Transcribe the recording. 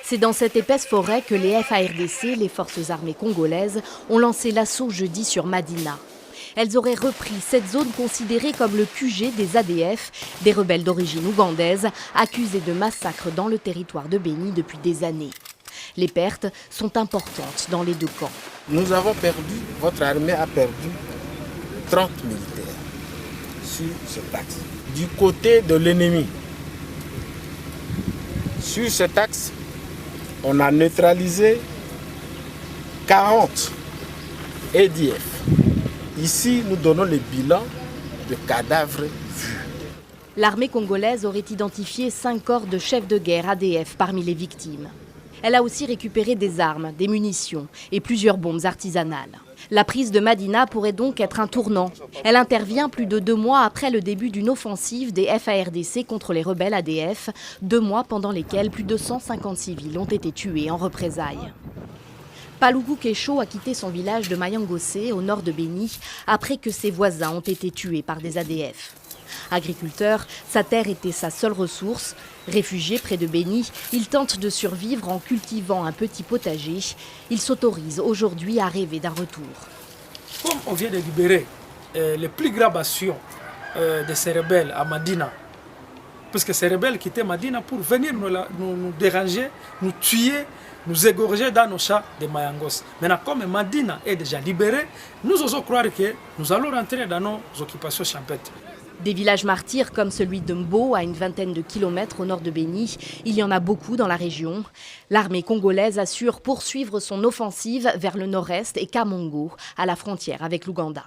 C'est dans cette épaisse forêt que les FARDC, les forces armées congolaises, ont lancé l'assaut jeudi sur Madina. Elles auraient repris cette zone considérée comme le QG des ADF, des rebelles d'origine ougandaise, accusés de massacres dans le territoire de Béni depuis des années. Les pertes sont importantes dans les deux camps. Nous avons perdu, votre armée a perdu 30 militaires sur cet axe. Du côté de l'ennemi, sur cet axe, on a neutralisé 40 EDF. Ici, nous donnons le bilan de cadavres vus. L'armée congolaise aurait identifié 5 corps de chefs de guerre ADF parmi les victimes. Elle a aussi récupéré des armes, des munitions et plusieurs bombes artisanales. La prise de Madina pourrait donc être un tournant. Elle intervient plus de 2 mois après le début d'une offensive des FARDC contre les rebelles ADF, 2 mois pendant lesquels plus de 150 civils ont été tués en représailles. Palougou Kécho a quitté son village de Mayangosé, au nord de Béni, après que ses voisins ont été tués par des ADF. Agriculteur, sa terre était sa seule ressource. Réfugié près de Béni, il tente de survivre en cultivant un petit potager. Il s'autorise aujourd'hui à rêver d'un retour. Comme on vient de libérer les plus graves bastions de ces rebelles à Madina, puisque ces rebelles quittaient Madina pour venir nous déranger, nous tuer, nous égorger dans nos champs de Mayangos. Maintenant, comme Madina est déjà libérée, nous osons croire que nous allons rentrer dans nos occupations champêtres. Des villages martyrs comme celui de Mbo, à une vingtaine de kilomètres au nord de Béni, il y en a beaucoup dans la région. L'armée congolaise assure poursuivre son offensive vers le nord-est et Kamongo, à la frontière avec l'Ouganda.